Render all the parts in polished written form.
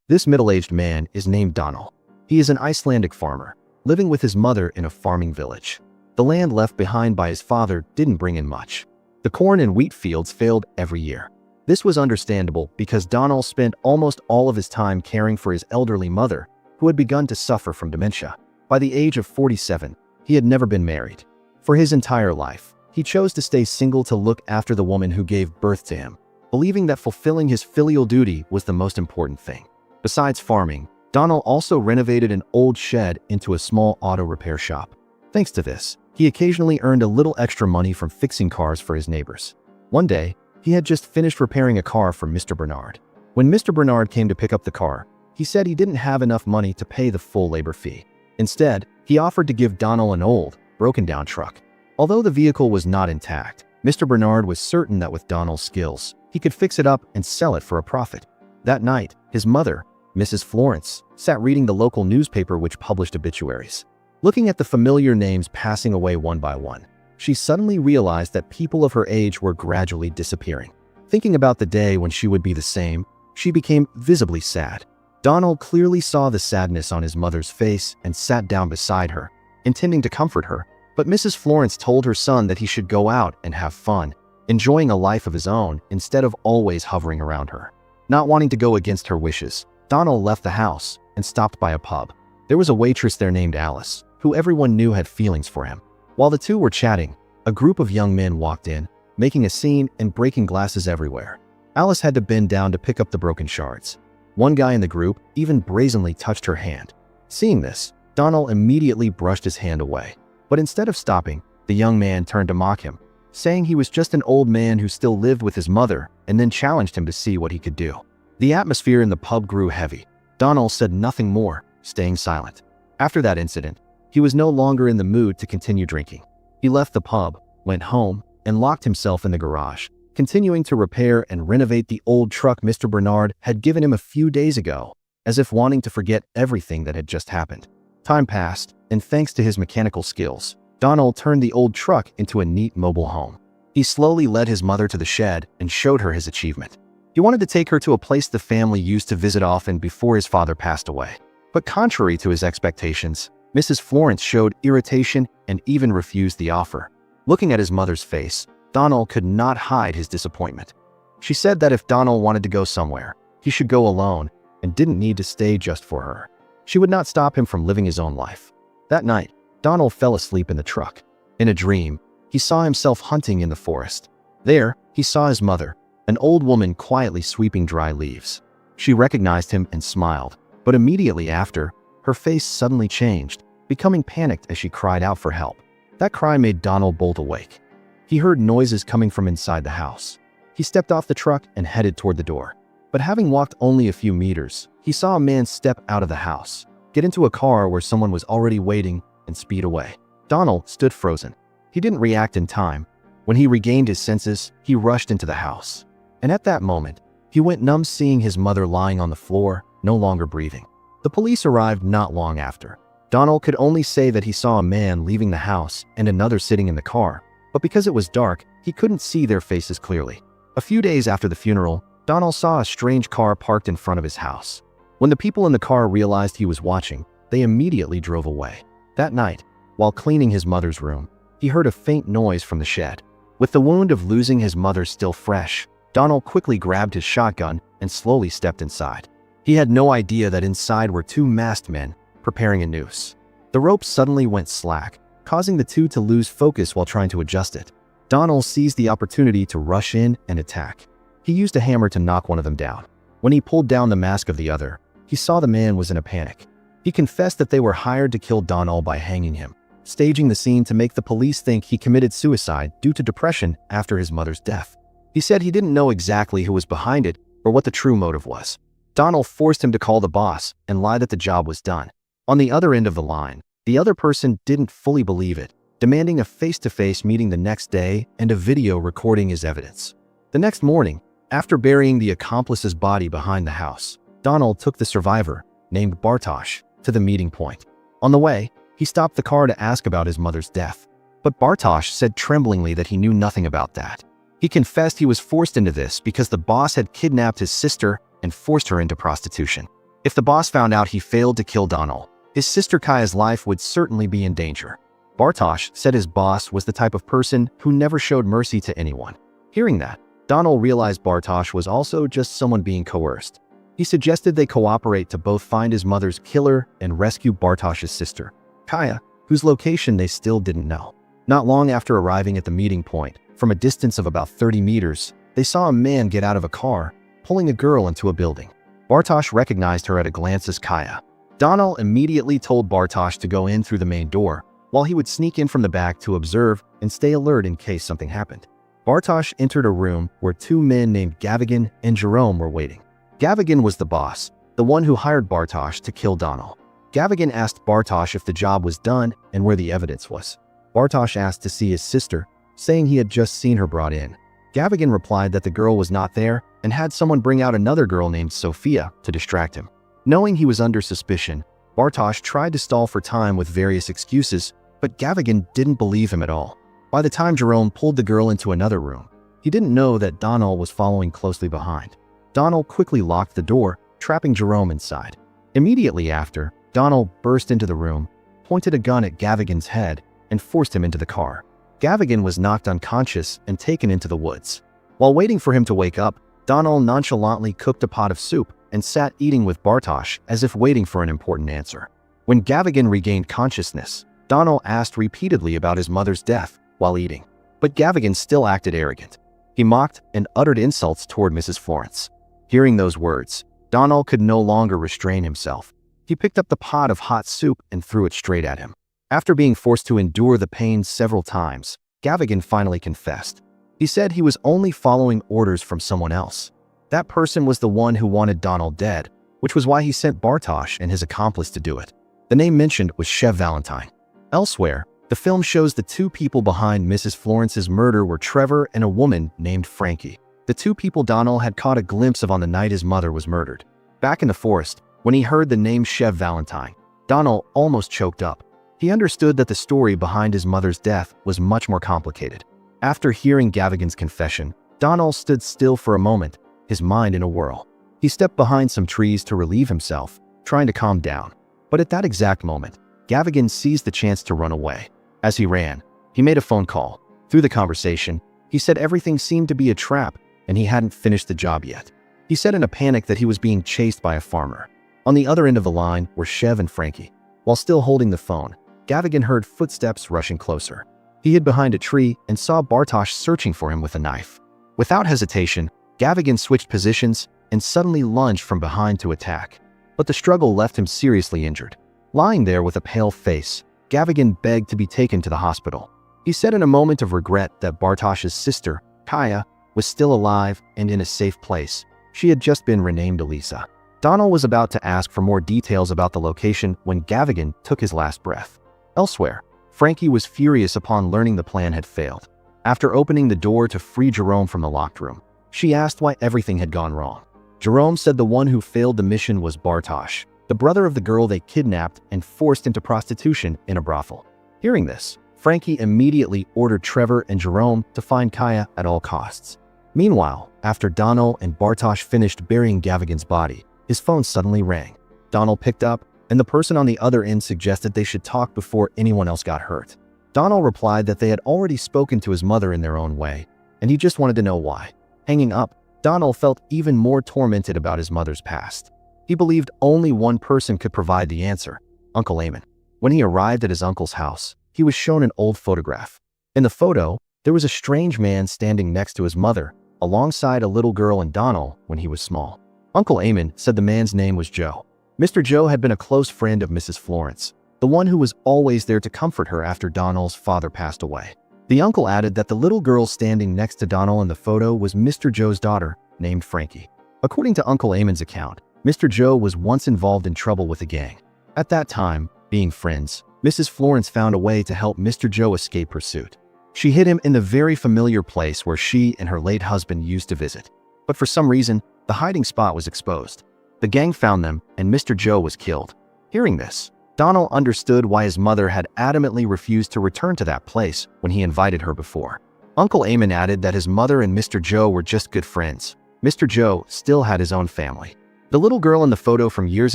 This middle-aged man is named Donald. He is an Icelandic farmer, living with his mother in a farming village. The land left behind by his father didn't bring in much. The corn and wheat fields failed every year. This was understandable because Donald spent almost all of his time caring for his elderly mother, who had begun to suffer from dementia. By the age of 47, he had never been married. For his entire life, he chose to stay single to look after the woman who gave birth to him, believing that fulfilling his filial duty was the most important thing. Besides farming, Donald also renovated an old shed into a small auto repair shop. Thanks to this, he occasionally earned a little extra money from fixing cars for his neighbors. One day, he had just finished repairing a car for Mr. Bernard. When Mr. Bernard came to pick up the car, he said he didn't have enough money to pay the full labor fee. Instead, he offered to give Donald an old, broken-down truck. Although the vehicle was not intact, Mr. Bernard was certain that with Donald's skills, he could fix it up and sell it for a profit. That night, his mother, Mrs. Florence, sat reading the local newspaper which published obituaries. Looking at the familiar names passing away one by one, she suddenly realized that people of her age were gradually disappearing. Thinking about the day when she would be the same, she became visibly sad. Donald clearly saw the sadness on his mother's face and sat down beside her, intending to comfort her. But Mrs. Florence told her son that he should go out and have fun, enjoying a life of his own instead of always hovering around her. Not wanting to go against her wishes, Donald left the house and stopped by a pub. There was a waitress there named Alice, who everyone knew had feelings for him. While the two were chatting, a group of young men walked in, making a scene and breaking glasses everywhere. Alice had to bend down to pick up the broken shards. One guy in the group even brazenly touched her hand. Seeing this, Donald immediately brushed his hand away. But instead of stopping, the young man turned to mock him, saying he was just an old man who still lived with his mother, and then challenged him to see what he could do. The atmosphere in the pub grew heavy. Donald said nothing more, staying silent. After that incident, he was no longer in the mood to continue drinking. He left the pub, went home, and locked himself in the garage, continuing to repair and renovate the old truck Mr. Bernard had given him a few days ago, as if wanting to forget everything that had just happened. Time passed, and thanks to his mechanical skills, Donald turned the old truck into a neat mobile home. He slowly led his mother to the shed and showed her his achievement. He wanted to take her to a place the family used to visit often before his father passed away. But contrary to his expectations, Mrs. Florence showed irritation and even refused the offer. Looking at his mother's face, Donald could not hide his disappointment. She said that if Donald wanted to go somewhere, he should go alone and didn't need to stay just for her. She would not stop him from living his own life. That night, Donald fell asleep in the truck. In a dream, he saw himself hunting in the forest. There, he saw his mother, an old woman quietly sweeping dry leaves. She recognized him and smiled, but immediately after, her face suddenly changed, becoming panicked as she cried out for help. That cry made Donald bolt awake. He heard noises coming from inside the house. He stepped off the truck and headed toward the door. But having walked only a few meters, he saw a man step out of the house, get into a car where someone was already waiting, and speed away. Donald stood frozen. He didn't react in time. When he regained his senses, he rushed into the house. And at that moment, he went numb seeing his mother lying on the floor, no longer breathing. The police arrived not long after. Donald could only say that he saw a man leaving the house and another sitting in the car, but because it was dark, he couldn't see their faces clearly. A few days after the funeral, Donald saw a strange car parked in front of his house. When the people in the car realized he was watching, they immediately drove away. That night, while cleaning his mother's room, he heard a faint noise from the shed. With the wound of losing his mother still fresh, Donald quickly grabbed his shotgun and slowly stepped inside. He had no idea that inside were two masked men preparing a noose. The rope suddenly went slack, causing the two to lose focus while trying to adjust it. Donald seized the opportunity to rush in and attack. He used a hammer to knock one of them down. When he pulled down the mask of the other, he saw the man was in a panic. He confessed that they were hired to kill Donald by hanging him, staging the scene to make the police think he committed suicide due to depression after his mother's death. He said he didn't know exactly who was behind it or what the true motive was. Donald forced him to call the boss and lie that the job was done. On the other end of the line, the other person didn't fully believe it, demanding a face-to-face meeting the next day and a video recording his evidence. The next morning, after burying the accomplice's body behind the house, Donald took the survivor, named Bartosz, to the meeting point. On the way, he stopped the car to ask about his mother's death. But Bartosz said tremblingly that he knew nothing about that. He confessed he was forced into this because the boss had kidnapped his sister and forced her into prostitution. If the boss found out he failed to kill Donald, his sister Kaya's life would certainly be in danger. Bartosz said his boss was the type of person who never showed mercy to anyone. Hearing that, Donald realized Bartosz was also just someone being coerced. He suggested they cooperate to both find his mother's killer and rescue Bartosz's sister, Kaya, whose location they still didn't know. Not long after arriving at the meeting point, from a distance of about 30 meters, they saw a man get out of a car, pulling a girl into a building. Bartosz recognized her at a glance as Kaya. Donald immediately told Bartosz to go in through the main door, while he would sneak in from the back to observe and stay alert in case something happened. Bartosz entered a room where two men named Gavigan and Jerome were waiting. Gavigan was the boss, the one who hired Bartosz to kill Donald. Gavigan asked Bartosz if the job was done and where the evidence was. Bartosz asked to see his sister, saying he had just seen her brought in. Gavigan replied that the girl was not there and had someone bring out another girl named Sophia to distract him. Knowing he was under suspicion, Bartosz tried to stall for time with various excuses, but Gavigan didn't believe him at all. By the time Jerome pulled the girl into another room, he didn't know that Donald was following closely behind. Donald quickly locked the door, trapping Jerome inside. Immediately after, Donald burst into the room, pointed a gun at Gavigan's head, and forced him into the car. Gavigan was knocked unconscious and taken into the woods. While waiting for him to wake up, Donald nonchalantly cooked a pot of soup and sat eating with Bartosz as if waiting for an important answer. When Gavigan regained consciousness, Donald asked repeatedly about his mother's death while eating, but Gavigan still acted arrogant. He mocked and uttered insults toward Mrs. Florence. Hearing those words, Donald could no longer restrain himself. He picked up the pot of hot soup and threw it straight at him. After being forced to endure the pain several times, Gavigan finally confessed. He said he was only following orders from someone else. That person was the one who wanted Donald dead, which was why he sent Bartosz and his accomplice to do it. The name mentioned was Chev Valentine. Elsewhere, the film shows the two people behind Mrs. Florence's murder were Trevor and a woman named Frankie, the two people Donald had caught a glimpse of on the night his mother was murdered. Back in the forest, when he heard the name Chev Valentine, Donald almost choked up. He understood that the story behind his mother's death was much more complicated. After hearing Gavigan's confession, Donald stood still for a moment, his mind in a whirl. He stepped behind some trees to relieve himself, trying to calm down. But at that exact moment, Gavigan seized the chance to run away. As he ran, he made a phone call. Through the conversation, he said everything seemed to be a trap and he hadn't finished the job yet. He said in a panic that he was being chased by a farmer. On the other end of the line were Chev and Frankie. While still holding the phone, Gavigan heard footsteps rushing closer. He hid behind a tree and saw Bartosz searching for him with a knife. Without hesitation, Gavigan switched positions and suddenly lunged from behind to attack. But the struggle left him seriously injured. Lying there with a pale face, Gavigan begged to be taken to the hospital. He said in a moment of regret that Bartosz's sister, Kaya, was still alive and in a safe place. She had just been renamed Elisa. Donald was about to ask for more details about the location when Gavigan took his last breath. Elsewhere, Frankie was furious upon learning the plan had failed. After opening the door to free Jerome from the locked room, she asked why everything had gone wrong. Jerome said the one who failed the mission was Bartosz, the brother of the girl they kidnapped and forced into prostitution in a brothel. Hearing this, Frankie immediately ordered Trevor and Jerome to find Kaya at all costs. Meanwhile, after Donald and Bartosz finished burying Gavigan's body, his phone suddenly rang. Donald picked up, and the person on the other end suggested they should talk before anyone else got hurt. Donald replied that they had already spoken to his mother in their own way, and he just wanted to know why. Hanging up, Donald felt even more tormented about his mother's past. He believed only one person could provide the answer, Uncle Eamon. When he arrived at his uncle's house, he was shown an old photograph. In the photo, there was a strange man standing next to his mother, alongside a little girl and Donald when he was small. Uncle Eamon said the man's name was Joe. Mr. Joe had been a close friend of Mrs. Florence, the one who was always there to comfort her after Donald's father passed away. The uncle added that the little girl standing next to Donald in the photo was Mr. Joe's daughter, named Frankie. According to Uncle Eamon's account, Mr. Joe was once involved in trouble with a gang. At that time, being friends, Mrs. Florence found a way to help Mr. Joe escape pursuit. She hid him in the very familiar place where she and her late husband used to visit. But for some reason, the hiding spot was exposed. The gang found them, and Mr. Joe was killed. Hearing this, Donald understood why his mother had adamantly refused to return to that place when he invited her before. Uncle Eamon added that his mother and Mr. Joe were just good friends. Mr. Joe still had his own family. The little girl in the photo from years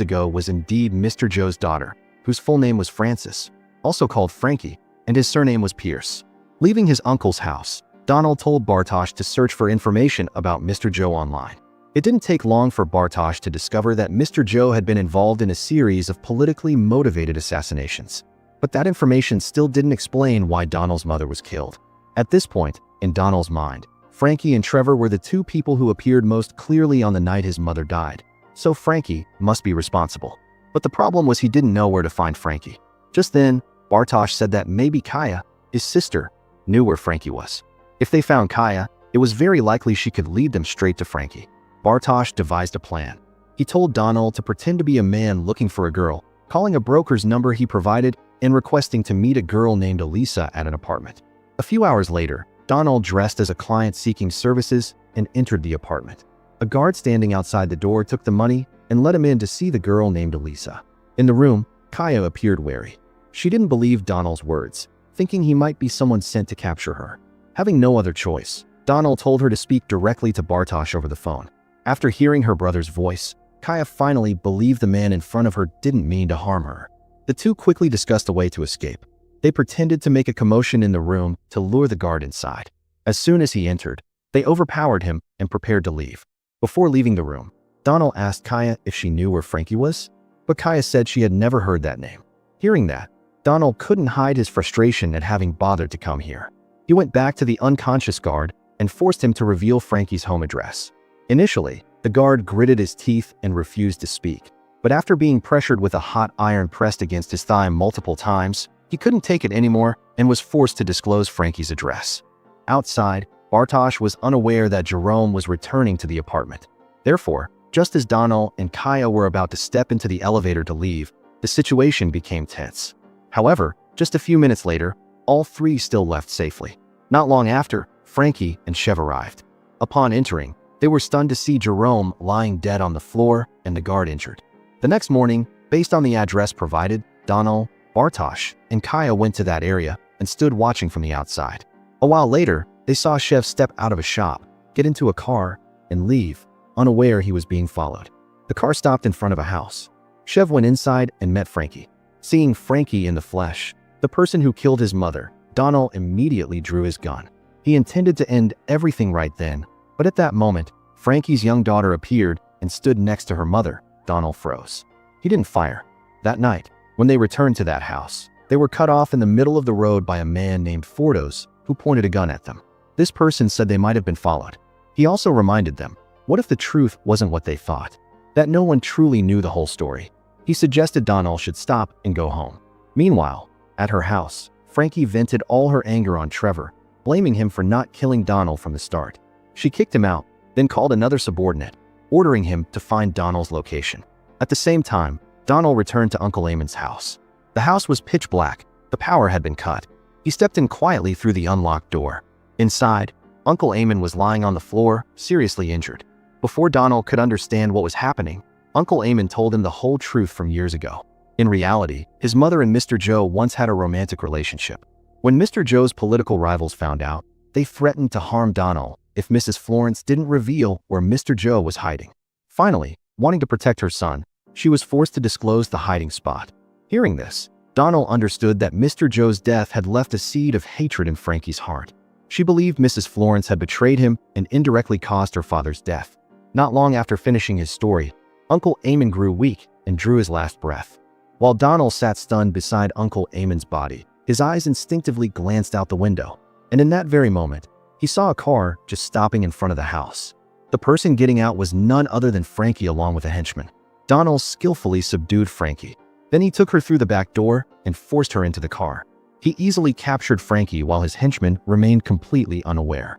ago was indeed Mr. Joe's daughter, whose full name was Frances, also called Frankie, and his surname was Pierce. Leaving his uncle's house, Donald told Bartosz to search for information about Mr. Joe online. It didn't take long for Bartosz to discover that Mr. Joe had been involved in a series of politically motivated assassinations. But that information still didn't explain why Donald's mother was killed. At this point, in Donald's mind, Frankie and Trevor were the two people who appeared most clearly on the night his mother died. So Frankie must be responsible. But the problem was he didn't know where to find Frankie. Just then, Bartosz said that maybe Kaya, his sister, knew where Frankie was. If they found Kaya, it was very likely she could lead them straight to Frankie. Bartosz devised a plan. He told Donald to pretend to be a man looking for a girl, calling a broker's number he provided and requesting to meet a girl named Elisa at an apartment. A few hours later, Donald dressed as a client seeking services and entered the apartment. A guard standing outside the door took the money and let him in to see the girl named Elisa. In the room, Kaya appeared wary. She didn't believe Donald's words, thinking he might be someone sent to capture her. Having no other choice, Donald told her to speak directly to Bartosz over the phone. After hearing her brother's voice, Kaya finally believed the man in front of her didn't mean to harm her. The two quickly discussed a way to escape. They pretended to make a commotion in the room to lure the guard inside. As soon as he entered, they overpowered him and prepared to leave. Before leaving the room, Donald asked Kaya if she knew where Frankie was, but Kaya said she had never heard that name. Hearing that, Donald couldn't hide his frustration at having bothered to come here. He went back to the unconscious guard and forced him to reveal Frankie's home address. Initially, the guard gritted his teeth and refused to speak, but after being pressured with a hot iron pressed against his thigh multiple times, he couldn't take it anymore and was forced to disclose Frankie's address. Outside, Bartosz was unaware that Jerome was returning to the apartment. Therefore, just as Donald and Kaya were about to step into the elevator to leave, the situation became tense. However, just a few minutes later, all three still left safely. Not long after, Frankie and Chev arrived. Upon entering, they were stunned to see Jerome lying dead on the floor and the guard injured. The next morning, based on the address provided, Donald, Bartosz, and Kaya went to that area and stood watching from the outside. A while later, they saw Chev step out of a shop, get into a car, and leave, unaware he was being followed. The car stopped in front of a house. Chev went inside and met Frankie. Seeing Frankie in the flesh, the person who killed his mother, Donald immediately drew his gun. He intended to end everything right then, but at that moment, Frankie's young daughter appeared and stood next to her mother. Donald froze. He didn't fire. That night, when they returned to that house, they were cut off in the middle of the road by a man named Fordos who pointed a gun at them. This person said they might have been followed. He also reminded them, what if the truth wasn't what they thought? That no one truly knew the whole story. He suggested Donald should stop and go home. Meanwhile, at her house, Frankie vented all her anger on Trevor, blaming him for not killing Donald from the start. She kicked him out, then called another subordinate, ordering him to find Donald's location. At the same time, Donald returned to Uncle Eamon's house. The house was pitch black. The power had been cut. He stepped in quietly through the unlocked door. Inside, Uncle Eamon was lying on the floor, seriously injured. Before Donald could understand what was happening, Uncle Eamon told him the whole truth from years ago. In reality, his mother and Mr. Joe once had a romantic relationship. When Mr. Joe's political rivals found out, they threatened to harm Donald if Mrs. Florence didn't reveal where Mr. Joe was hiding. Finally, wanting to protect her son, she was forced to disclose the hiding spot. Hearing this, Donald understood that Mr. Joe's death had left a seed of hatred in Frankie's heart. She believed Mrs. Florence had betrayed him and indirectly caused her father's death. Not long after finishing his story, Uncle Eamon grew weak and drew his last breath. While Donald sat stunned beside Uncle Eamon's body, his eyes instinctively glanced out the window, and in that very moment, he saw a car just stopping in front of the house. The person getting out was none other than Frankie along with a henchman. Donald skillfully subdued Frankie. Then he took her through the back door and forced her into the car. He easily captured Frankie while his henchman remained completely unaware.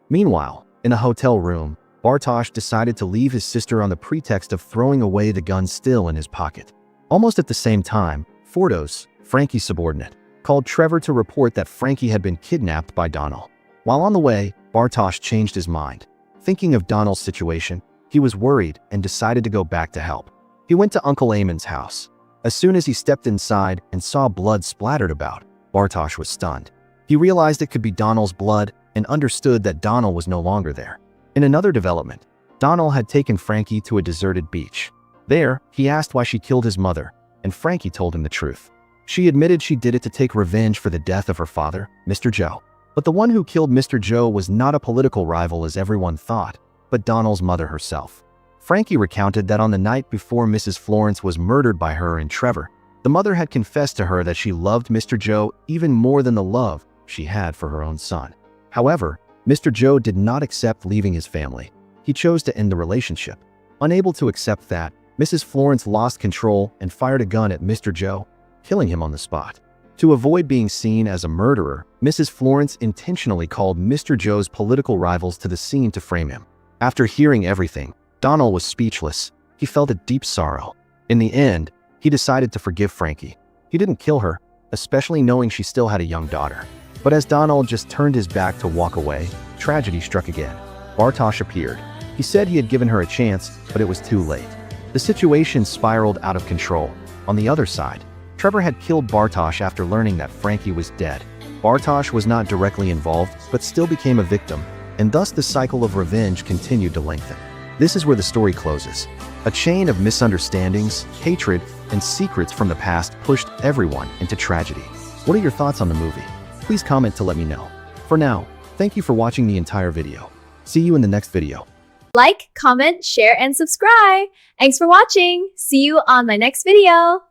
Meanwhile, in a hotel room, Bartosz decided to leave his sister on the pretext of throwing away the gun still in his pocket. Almost at the same time, Fordos, Frankie's subordinate, called Trevor to report that Frankie had been kidnapped by Donald. While on the way, Bartosz changed his mind. Thinking of Donald's situation, he was worried and decided to go back to help. He went to Uncle Eamon's house. As soon as he stepped inside and saw blood splattered about, Bartosz was stunned. He realized it could be Donald's blood and understood that Donald was no longer there. In another development, Donald had taken Frankie to a deserted beach. There, he asked why she killed his mother, and Frankie told him the truth. She admitted she did it to take revenge for the death of her father, Mr. Joe. But the one who killed Mr. Joe was not a political rival as everyone thought, but Donald's mother herself. Frankie recounted that on the night before Mrs. Florence was murdered by her and Trevor, the mother had confessed to her that she loved Mr. Joe even more than the love she had for her own son. However, Mr. Joe did not accept leaving his family. He chose to end the relationship. Unable to accept that, Mrs. Florence lost control and fired a gun at Mr. Joe, killing him on the spot. To avoid being seen as a murderer, Mrs. Florence intentionally called Mr. Joe's political rivals to the scene to frame him. After hearing everything, Donald was speechless. He felt a deep sorrow. In the end, he decided to forgive Frankie. He didn't kill her, especially knowing she still had a young daughter. But as Donald just turned his back to walk away, tragedy struck again. Bartosz appeared. He said he had given her a chance, but it was too late. The situation spiraled out of control. On the other side, Trevor had killed Bartosz after learning that Frankie was dead. Bartosz was not directly involved, but still became a victim, and thus the cycle of revenge continued to lengthen. This is where the story closes. A chain of misunderstandings, hatred, and secrets from the past pushed everyone into tragedy. What are your thoughts on the movie? Please comment to let me know. For now, thank you for watching the entire video. See you in the next video. Like, comment, share, and subscribe. Thanks for watching. See you on my next video.